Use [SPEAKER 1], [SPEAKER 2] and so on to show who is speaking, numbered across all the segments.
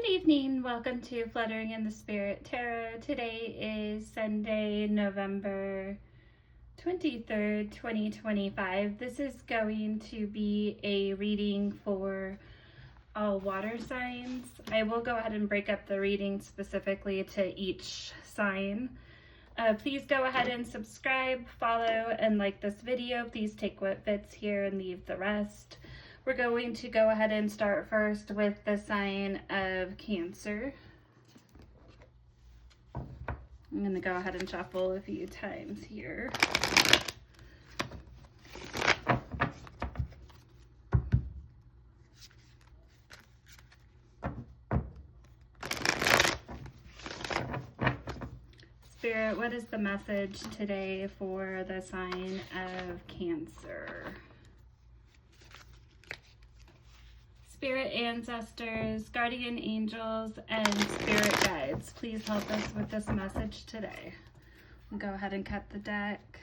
[SPEAKER 1] Good evening. Welcome to Fluttering in the Spirit Tarot. Today is Sunday, November 23rd, 2025. This is going to be a reading for all water signs. I will go ahead and break up the reading specifically to each sign. Please go ahead and subscribe, follow, and like this video. Please take what fits here and leave the rest. We're going to go ahead and start first with the sign of Cancer. I'm going to go ahead and shuffle a few times here. Spirit, what is the message today for the sign of Cancer? Spirit ancestors, guardian angels, and spirit guides, please help us with this message today. I'll go ahead and cut the deck.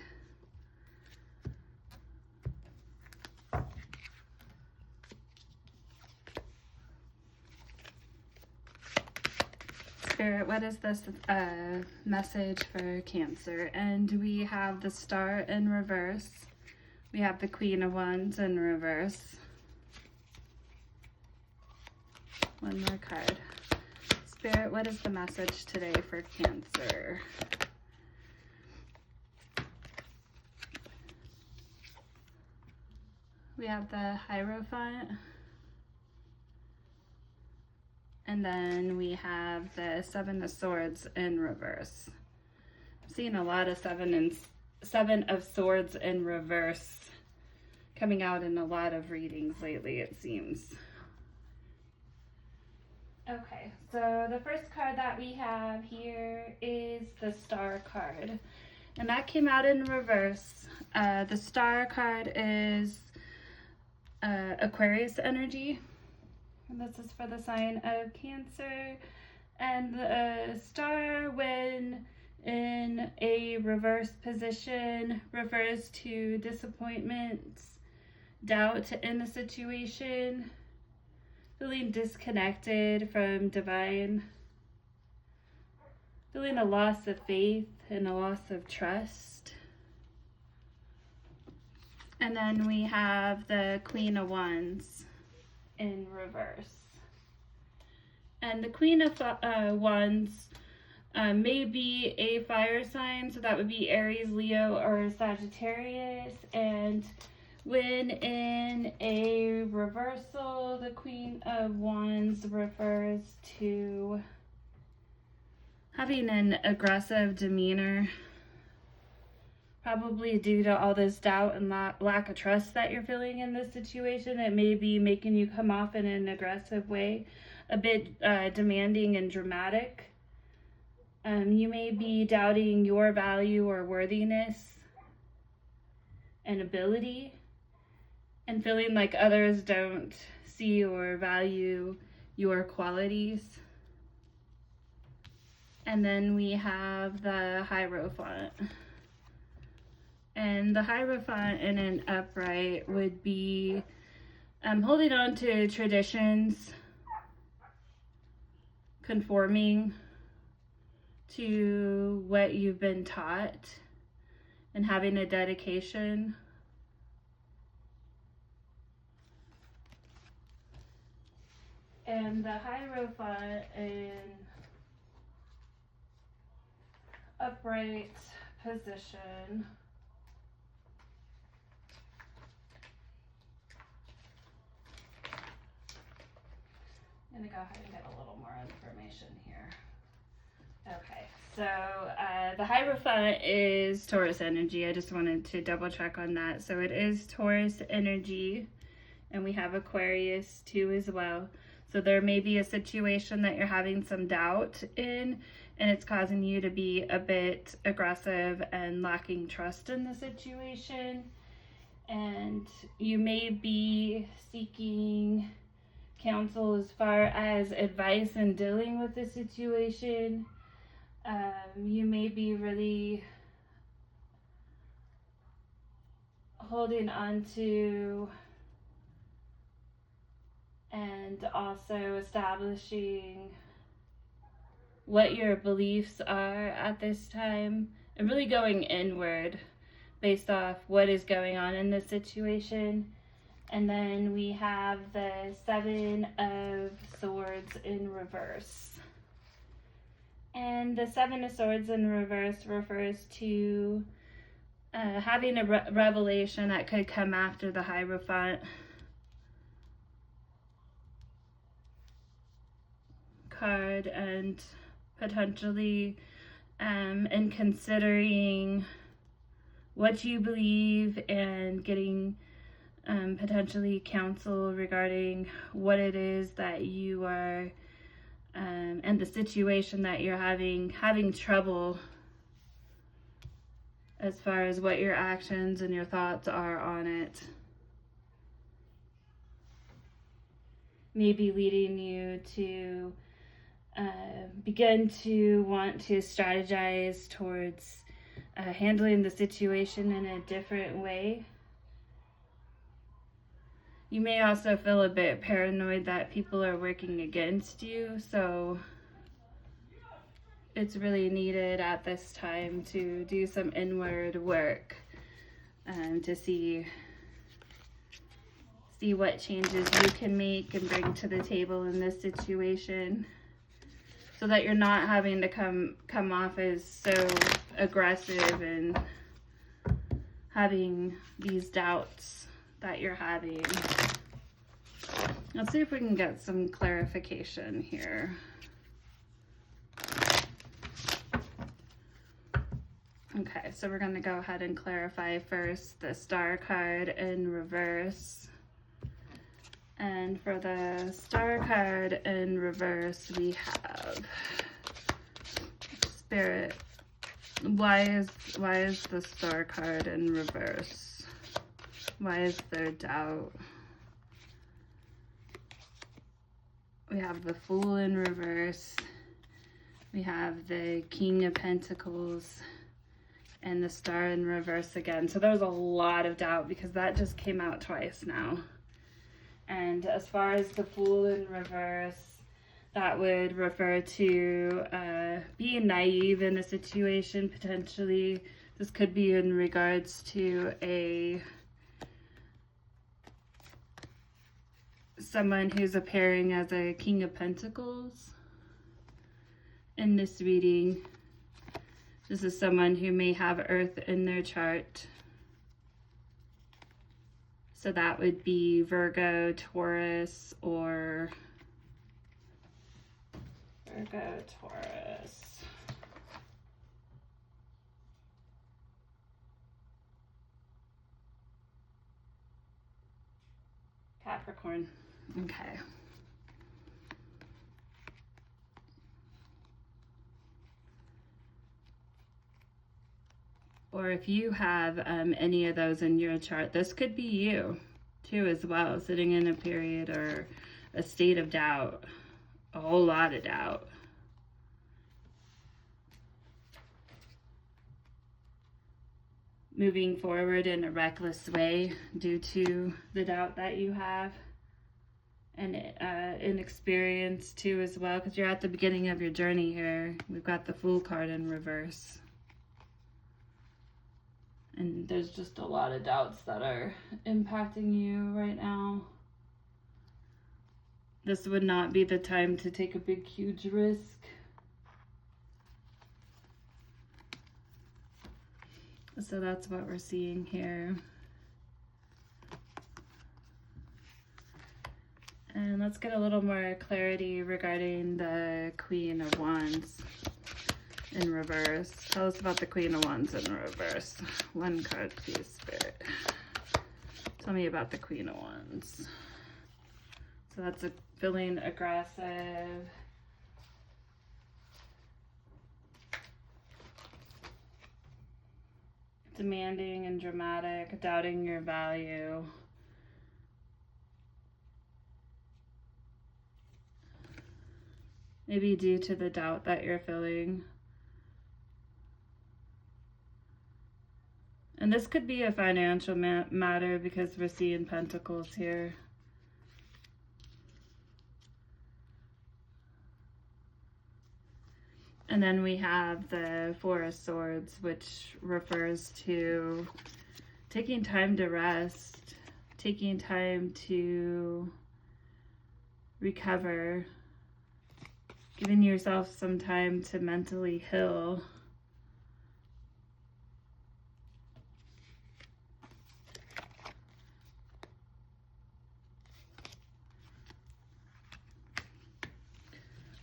[SPEAKER 1] Spirit, what is this message for Cancer? And we have the Star in reverse. We have the Queen of Wands in reverse. One more card. Spirit, what is the message today for Cancer? We have the Hierophant. And then we have the Seven of Swords in reverse. I'm seeing a lot of Seven of Swords in reverse coming out in a lot of readings lately, it seems. Okay, so the first card that we have here is the Star card, and that came out in reverse. The Star card is Aquarius energy, and this is for the sign of Cancer. And the Star, when in a reverse position, refers to disappointments, doubt in a situation, feeling disconnected from divine, feeling a loss of faith and a loss of trust. And then we have the Queen of Wands in reverse. And the Queen of Wands may be a fire sign, so that would be Aries, Leo, or Sagittarius. And when in a reversal, the Queen of Wands refers to having an aggressive demeanor, probably due to all this doubt and lack of trust that you're feeling in this situation. It may be making you come off in an aggressive way, a bit demanding and dramatic. You may be doubting your value or worthiness and ability, and feeling like others don't see or value your qualities. And then we have the Hierophant. And the Hierophant in an upright would be holding on to traditions, conforming to what you've been taught, and having a dedication. And the Hierophant in upright position I'm going to go ahead and get a little more information here. Okay, so the Hierophant is Taurus energy. I just wanted to double check on that. So it is Taurus energy, and we have Aquarius too as well. So there may be a situation that you're having some doubt in, and it's causing you to be a bit aggressive and lacking trust in the situation. And you may be seeking counsel as far as advice in dealing with the situation. You may be really holding on to and also establishing what your beliefs are at this time, and really going inward based off what is going on in the situation. And then we have the Seven of Swords in reverse. And the Seven of Swords in reverse refers to having a revelation that could come after the Hierophant card, and potentially in considering what you believe and getting potentially counsel regarding what it is that you are and the situation that you're having trouble as far as what your actions and your thoughts are on it. Maybe leading you to begin to want to strategize towards handling the situation in a different way. You may also feel a bit paranoid that people are working against you, so it's really needed at this time to do some inward work to see what changes you can make and bring to the table in this situation, so that you're not having to come off as so aggressive and having these doubts that you're having. Let's see if we can get some clarification here. Okay, so we're going to go ahead and clarify first the Star card in reverse. And for the Star card in reverse, we have Spirit. Why is the Star card in reverse? Why is there doubt? We have the Fool in reverse. We have the King of Pentacles and the Star in reverse again. So there's a lot of doubt because that just came out twice now. And as far as the Fool in reverse, that would refer to being naive in a situation, potentially. This could be in regards to someone who's appearing as a King of Pentacles in this reading. This is someone who may have Earth in their chart. So that would be Virgo, Taurus, or Virgo, Taurus. Capricorn. Okay. Or if you have any of those in your chart, this could be you too as well, sitting in a period or a state of doubt, a whole lot of doubt. Moving forward in a reckless way due to the doubt that you have, and inexperience too as well, because you're at the beginning of your journey here. We've got the Fool card in reverse. And there's just a lot of doubts that are impacting you right now. This would not be the time to take a big, huge risk. So that's what we're seeing here. And let's get a little more clarity regarding the Queen of Wands in reverse. Tell us about the Queen of Wands in reverse. One card, please, Spirit. Tell me about the Queen of Wands. So that's feeling aggressive. Demanding and dramatic, doubting your value. Maybe due to the doubt that you're feeling. And this could be a financial matter because we're seeing Pentacles here. And then we have the Four of Swords, which refers to taking time to rest, taking time to recover, giving yourself some time to mentally heal.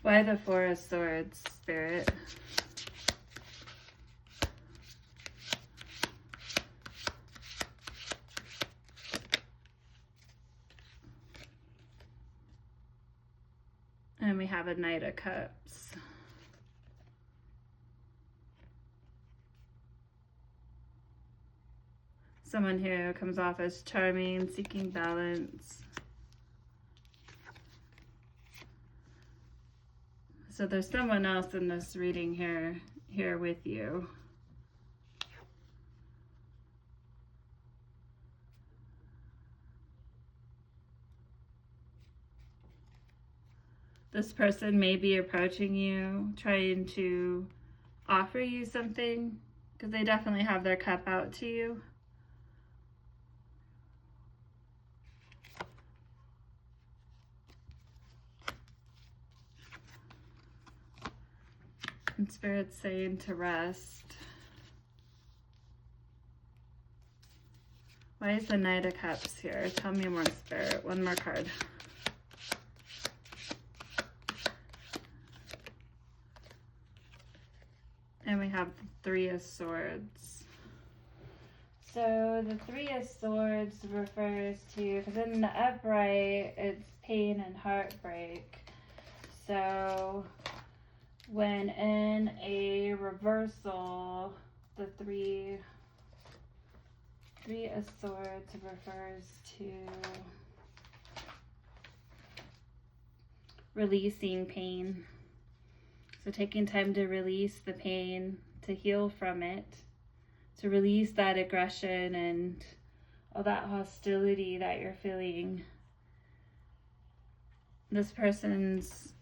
[SPEAKER 1] Why the Four of Swords, Spirit? And we have a Knight of Cups. Someone who comes off as charming, seeking balance. So there's someone else in this reading here with you. This person may be approaching you, trying to offer you something, because they definitely have their cup out to you. And Spirit's saying to rest. Why is the Knight of Cups here? Tell me more, Spirit. One more card. And we have the Three of Swords. So the Three of Swords refers to, because in the upright, it's pain and heartbreak. So when in a reversal, the Three of Swords refers to releasing pain. So taking time to release the pain, to heal from it, to release that aggression and all that hostility that you're feeling. This person's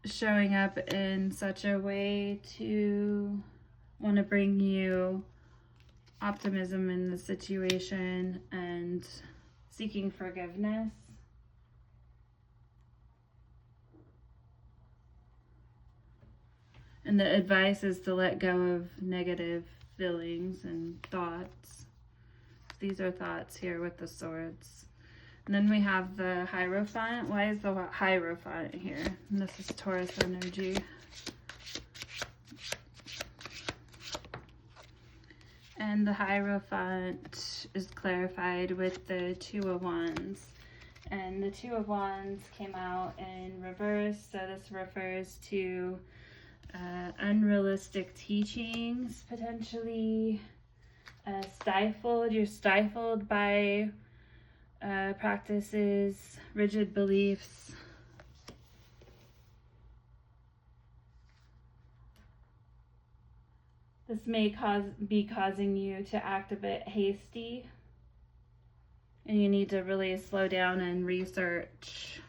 [SPEAKER 1] showing up in such a way to want to bring you optimism in the situation and seeking forgiveness. And the advice is to let go of negative feelings and thoughts. These are thoughts here with the swords. And then we have the Hierophant. Why is the Hierophant here? And this is Taurus energy. And the Hierophant is clarified with the Two of Wands. And the Two of Wands came out in reverse, so this refers to unrealistic teachings, potentially stifled. You're stifled by practices, rigid beliefs. This may be causing you to act a bit hasty, and you need to really slow down and research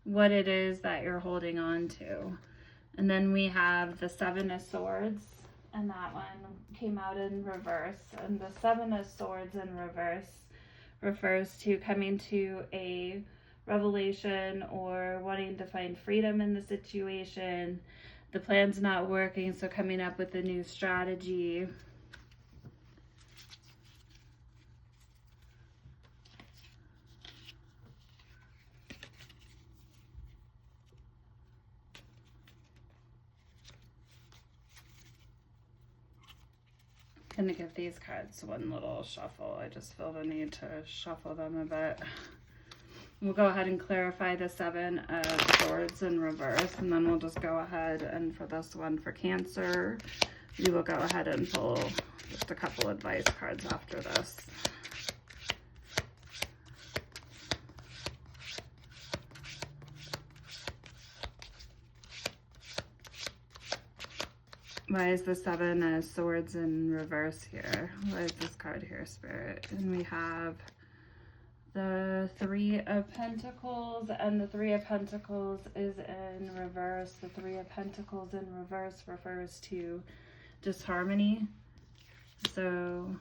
[SPEAKER 1] what it is that you're holding on to. And then we have the Seven of Swords, and that one came out in reverse. And the Seven of Swords in reverse refers to coming to a revelation or wanting to find freedom in the situation. The plan's not working, so coming up with a new strategy. I'm gonna give these cards one little shuffle. I just feel the need to shuffle them a bit. We'll go ahead and clarify the Seven of Swords in reverse, and then we'll just go ahead and for this one for Cancer, we will go ahead and pull just a couple advice cards after this. Why is the Seven of Swords in reverse here? Why is this card here, Spirit? And we have the Three of Pentacles, and the Three of Pentacles is in reverse. The Three of Pentacles in reverse refers to disharmony. So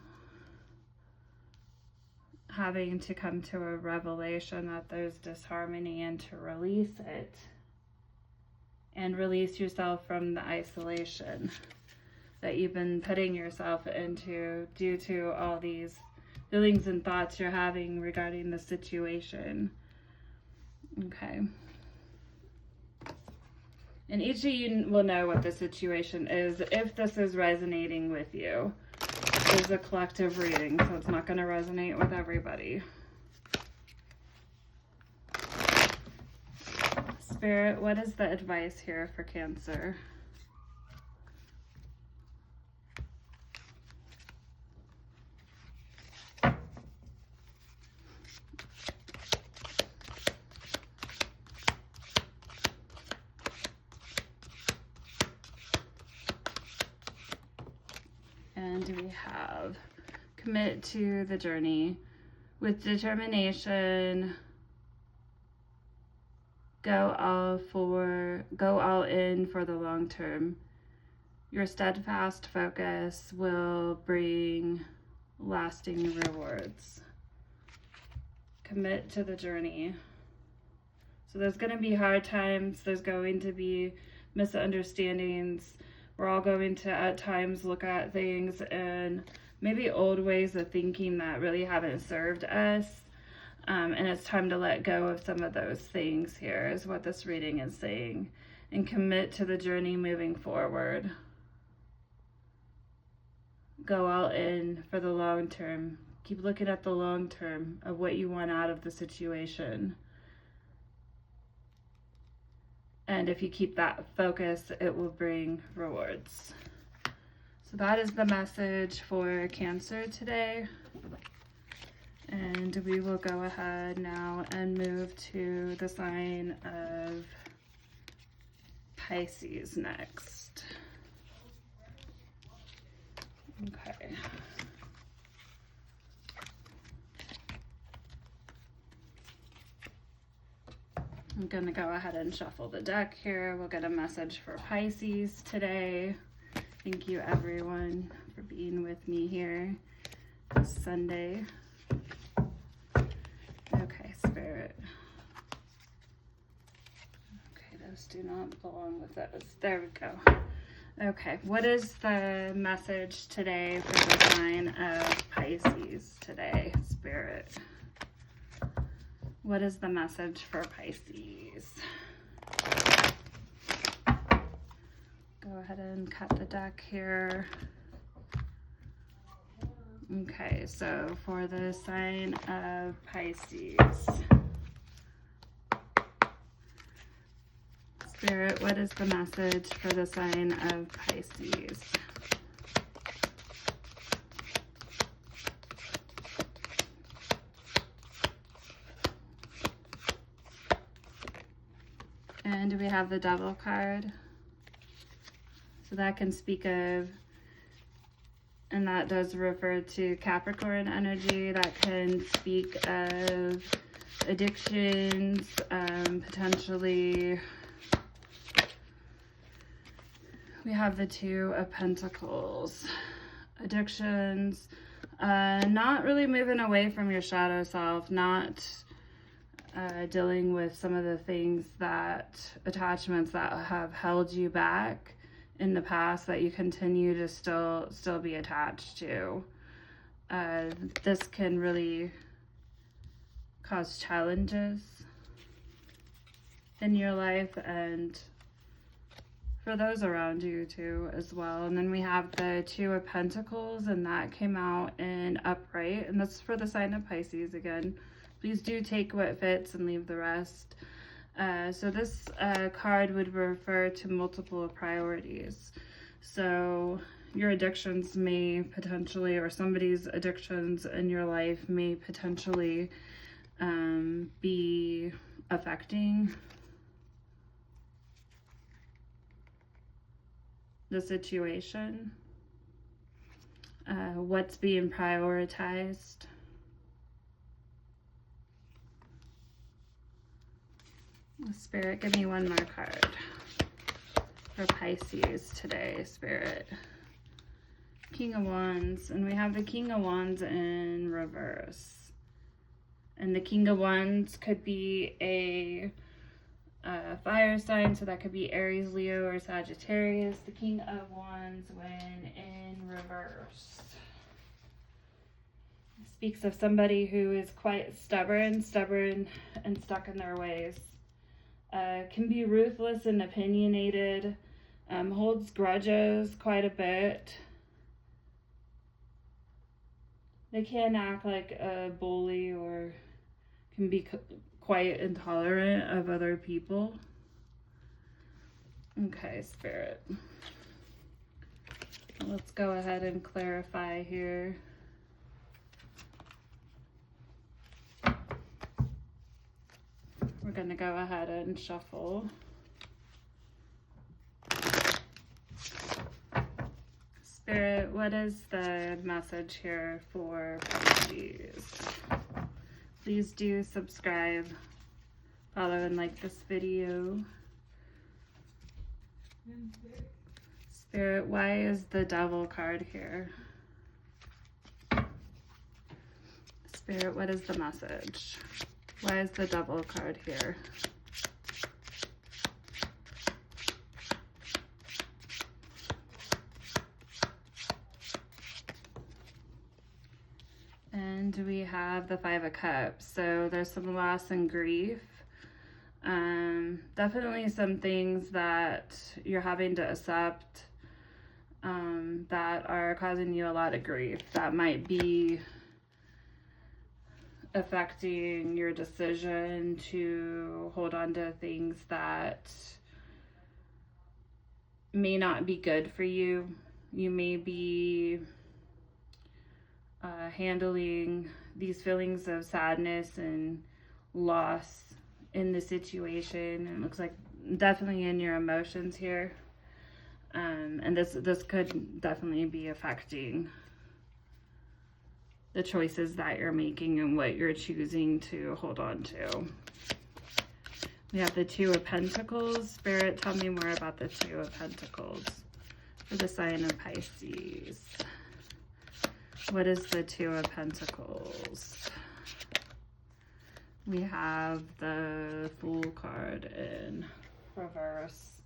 [SPEAKER 1] having to come to a revelation that there's disharmony and to release it and release yourself from the isolation that you've been putting yourself into due to all these feelings and thoughts you're having regarding the situation. Okay. And each of you will know what the situation is if this is resonating with you. It's a collective reading, so it's not going to resonate with everybody. Spirit, what is the advice here for Cancer? And we have commit to the journey with determination. Go all in for the long term. Your steadfast focus will bring lasting rewards. Commit to the journey. So there's going to be hard times. There's going to be misunderstandings. We're all going to at times look at things and maybe old ways of thinking that really haven't served us. And it's time to let go of some of those things here is what this reading is saying. And commit to the journey moving forward. Go all in for the long term. Keep looking at the long term of what you want out of the situation. And if you keep that focus, it will bring rewards. So that is the message for Cancer today. And we will go ahead now and move to the sign of Pisces next. Okay. I'm going to go ahead and shuffle the deck here. We'll get a message for Pisces today. Thank you everyone for being with me here this Sunday. Okay, Spirit. Okay, those do not belong with those. There we go. Okay, what is the message today for the sign of Pisces today, Spirit? What is the message for Pisces? Go ahead and cut the deck here. Okay, so for the sign of Pisces, Spirit, what is the message for the sign of Pisces? And we have the Devil card. So that can speak of, and that does refer to Capricorn energy. That can speak of addictions, potentially. We have the Two of Pentacles. Addictions, not really moving away from your shadow self, not dealing with some of the things attachments that have held you back in the past that you continue to still be attached to. This can really cause challenges in your life and for those around you too as well. And then we have the Two of Pentacles, and that came out in upright, and that's for the sign of Pisces again. Please do take what fits and leave the rest. So this card would refer to multiple priorities. So your addictions may potentially, or somebody's addictions in your life may potentially be affecting the situation. What's being prioritized. Spirit, give me one more card for Pisces today, Spirit. King of Wands, and we have the King of Wands in reverse. And the King of Wands could be a fire sign, so that could be Aries, Leo, or Sagittarius. The King of Wands when in reverse speaks of somebody who is quite stubborn and stuck in their ways. Can be ruthless and opinionated, holds grudges quite a bit. They can act like a bully or can be quite intolerant of other people. Okay, Spirit. Let's go ahead and clarify here. We're going to go ahead and shuffle. Spirit, what is the message here for Pisces? Please do subscribe, follow, and like this video. Spirit, why is the Devil card here? Spirit, what is the message? Why is the Devil card here? And we have the Five of Cups. So there's some loss and grief. Definitely some things that you're having to accept that are causing you a lot of grief. That might be affecting your decision to hold on to things that may not be good for you. You may be handling these feelings of sadness and loss in the situation. It looks like definitely in your emotions here. And this could definitely be affecting the choices that you're making and what you're choosing to hold on to. We have the Two of Pentacles. Spirit, tell me more about the Two of Pentacles for the sign of Pisces. What is the Two of Pentacles? We have the Fool card in reverse.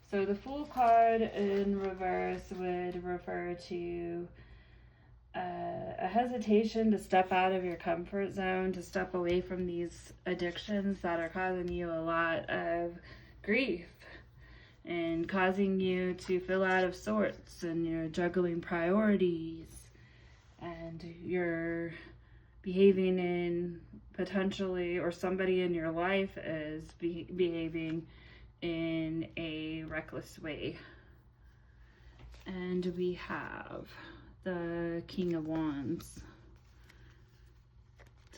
[SPEAKER 1] So the Fool card in reverse would refer to a hesitation to step out of your comfort zone, to step away from these addictions that are causing you a lot of grief and causing you to feel out of sorts, and you're juggling priorities and you're behaving in potentially, or somebody in your life is behaving in a reckless way. And we have the King of Wands.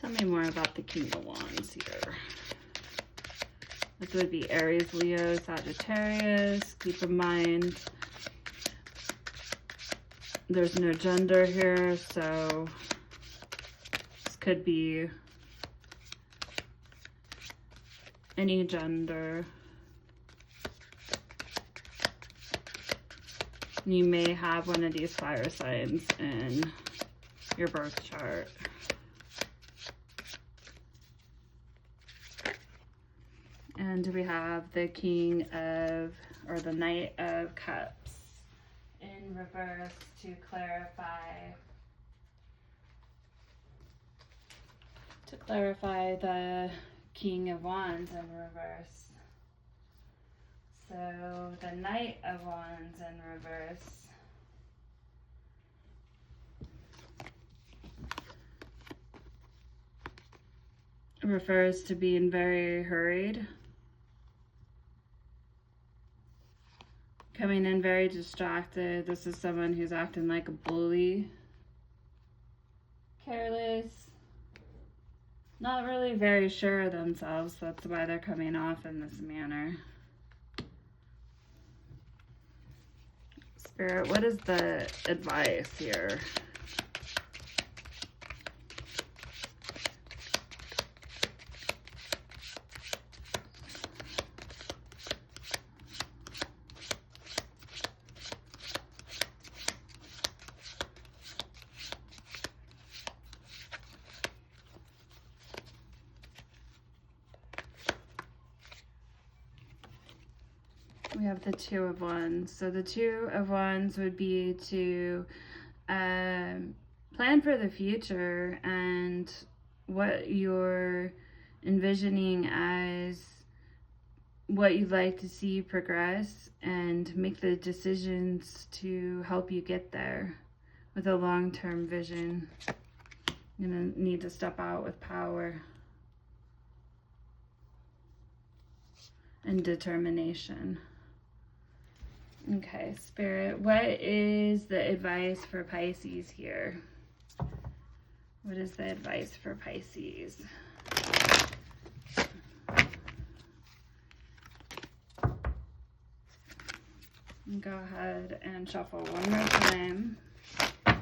[SPEAKER 1] Tell me more about the King of Wands here. This would be Aries, Leo, Sagittarius. Keep in mind, there's no gender here, so this could be any gender. You may have one of these fire signs in your birth chart. And we have the King of, or the Knight of Cups in reverse to clarify the King of Wands in reverse. So the Knight of Wands in reverse refers to being very hurried, coming in very distracted. This is someone who's acting like a bully, careless, not really very sure of themselves. That's why they're coming off in this manner. Spirit, what is the advice here? we have the Two of Wands. So the Two of Wands would be to plan for the future and what you're envisioning as what you'd like to see progress, and make the decisions to help you get there with a long-term vision. You're gonna need to step out with power and determination. Okay, Spirit, what is the advice for Pisces here? What is the advice for Pisces? Go ahead and shuffle one more time. Okay.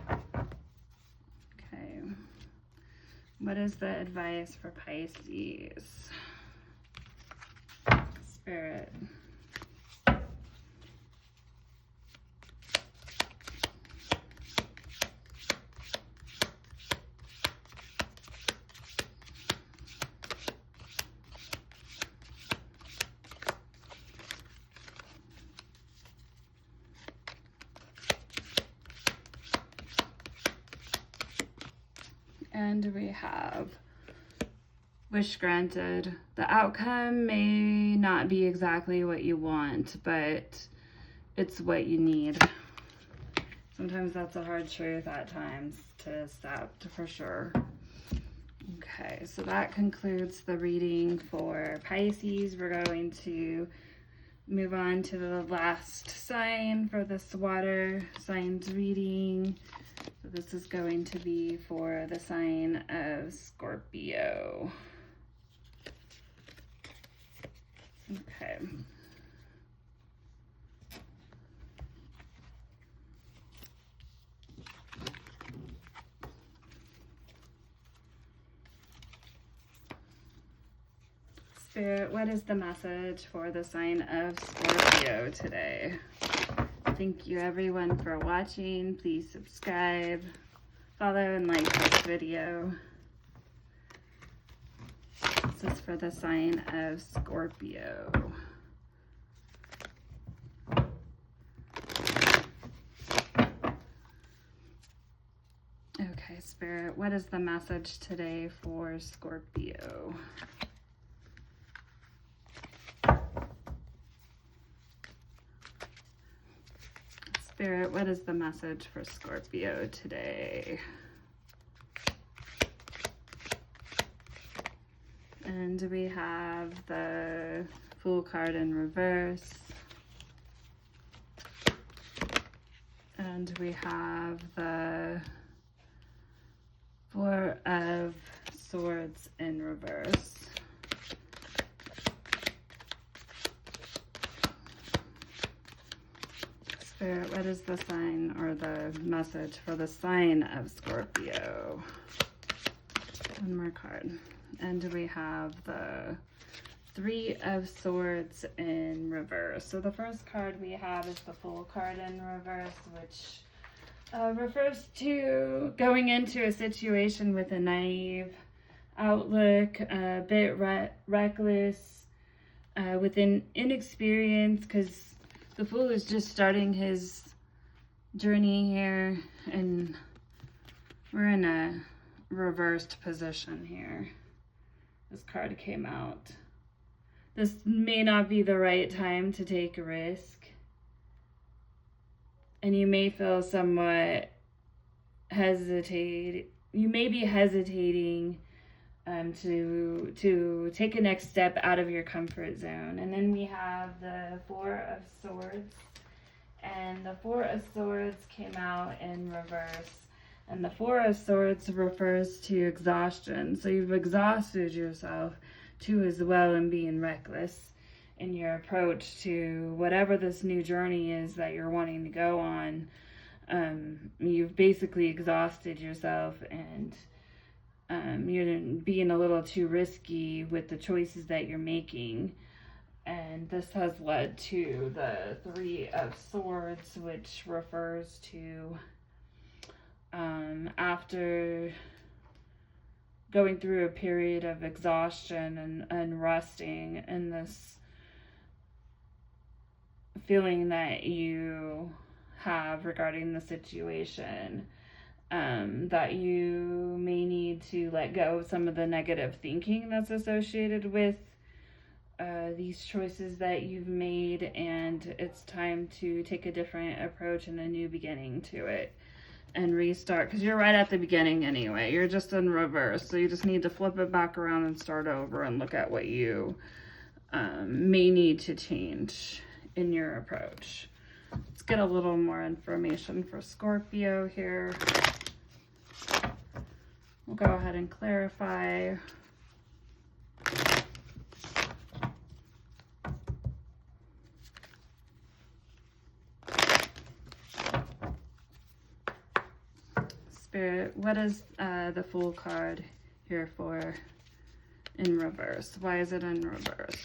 [SPEAKER 1] What is the advice for Pisces? Spirit. And we have wish granted. The outcome may not be exactly what you want, but it's what you need. Sometimes that's a hard truth at times to accept, for sure. Okay, so that concludes the reading for Pisces. We're going to move on to the last sign for this water signs reading. So this is going to be for the sign of Scorpio. Okay. Spirit, what is the message for the sign of Scorpio today? Thank you everyone for watching. Please subscribe, follow, and like this video. This is for the sign of Scorpio. Okay, Spirit, what is the message today for Scorpio? Spirit, what is the message for Scorpio today? And we have the Fool card in reverse. And we have the Four of Swords in reverse. Spirit, what is the sign or the message for the sign of Scorpio? One more card. And we have the Three of Swords in reverse. So the first card we have is the Fool card in reverse, which refers to going into a situation with a naive outlook, a bit reckless, with an inexperience, because the Fool is just starting his journey here, and we're in a reversed position here. This card came out. This may not be the right time to take a risk, and you may feel somewhat hesitate. You may be hesitating to take a next step out of your comfort zone. And then we have the Four of Swords, and the Four of Swords came out in reverse. And the Four of Swords refers to exhaustion. So you've exhausted yourself too as well in being reckless in your approach to whatever this new journey is that you're wanting to go on. You've basically exhausted yourself, and you're being a little too risky with the choices that you're making. And this has led to the Three of Swords, which refers to after going through a period of exhaustion and resting in this feeling that you have regarding the situation, that you may need to let go of some of the negative thinking that's associated with these choices that you've made, and it's time to take a different approach and a new beginning to it and restart, because you're right at the beginning anyway. You're just in reverse, so you just need to flip it back around and start over and look at what you may need to change in your approach. Let's get a little more information for Scorpio here. We'll go ahead and clarify. Spirit, what is the Fool card here for in reverse? Why is it in reverse?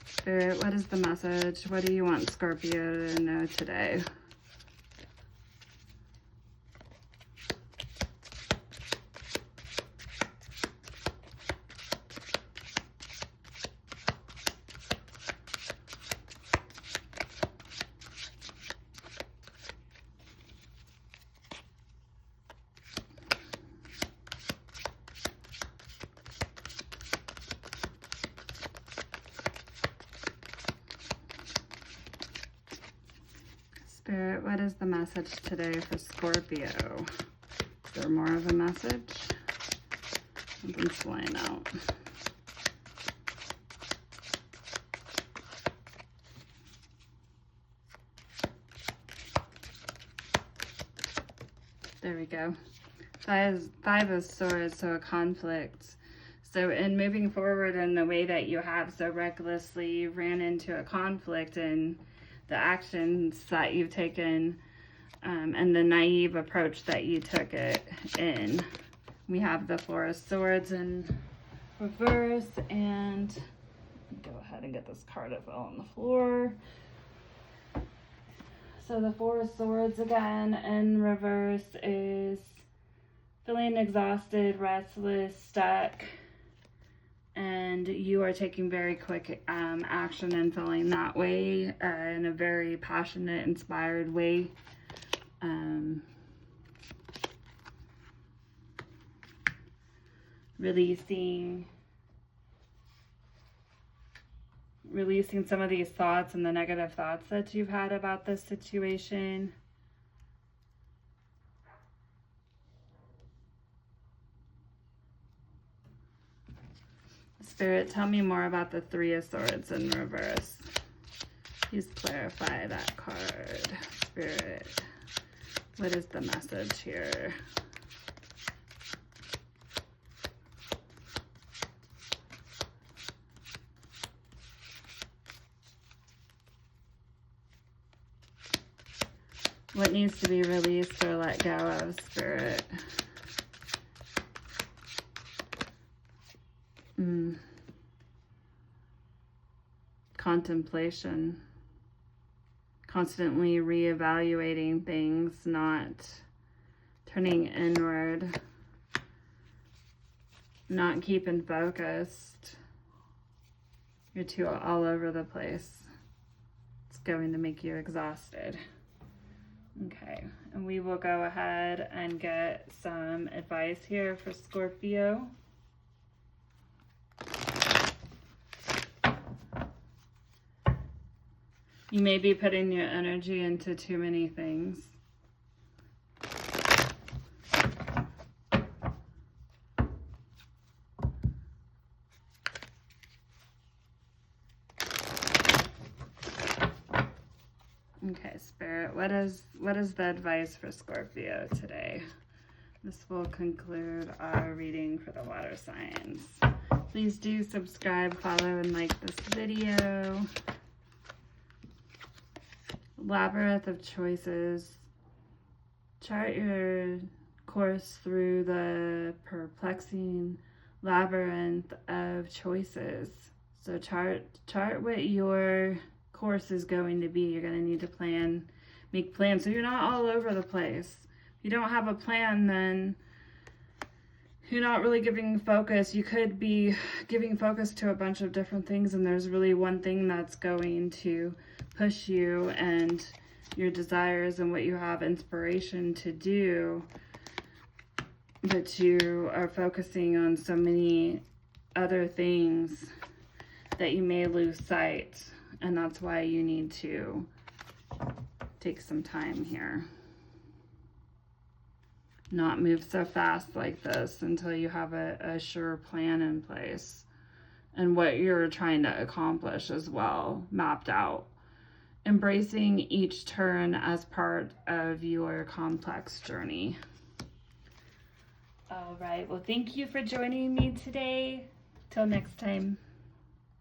[SPEAKER 1] Spirit, what is the message? What do you want Scorpio to know today? Spirit, what is the message today for Scorpio? Is there more of a message? Something's flying out. There we go. Five of Swords, so a conflict. So in moving forward in the way that you have so recklessly, you ran into a conflict in the actions that you've taken, and the naive approach that you took it in. We have the Four of Swords in reverse, and go ahead and get this card that fell on the floor. So the Four of Swords again in reverse is feeling exhausted, restless, stuck, and you are taking very quick action and feeling that way in a very passionate, inspired way. Releasing some of these thoughts and the negative thoughts that you've had about this situation. Spirit, tell me more about the Three of Swords in reverse. Please clarify that card. Spirit, what is the message here? What needs to be released or let go of, Spirit? Contemplation. Constantly reevaluating things, not turning inward. Not keeping focused. You're too all over the place. It's going to make you exhausted. Okay, and we will go ahead and get some advice here for Scorpio. You may be putting your energy into too many things. Okay, Spirit, what is the advice for Scorpio today? This will conclude our reading for the water signs. Please do subscribe, follow, and like this video. Labyrinth of choices. Chart your course through the perplexing labyrinth of choices. So chart what your course is going to be. You're going to need to make plans so you're not all over the place. If you don't have a plan, then you're not really giving focus. You could be giving focus to a bunch of different things, and there's really one thing that's going to push you and your desires and what you have inspiration to do, but you are focusing on so many other things that you may lose sight, and that's why you need to take some time here. Not move so fast like this until you have a sure plan in place and what you're trying to accomplish as well mapped out. Embracing each turn as part of your complex journey. All right, well, thank you for joining me today. Till next time.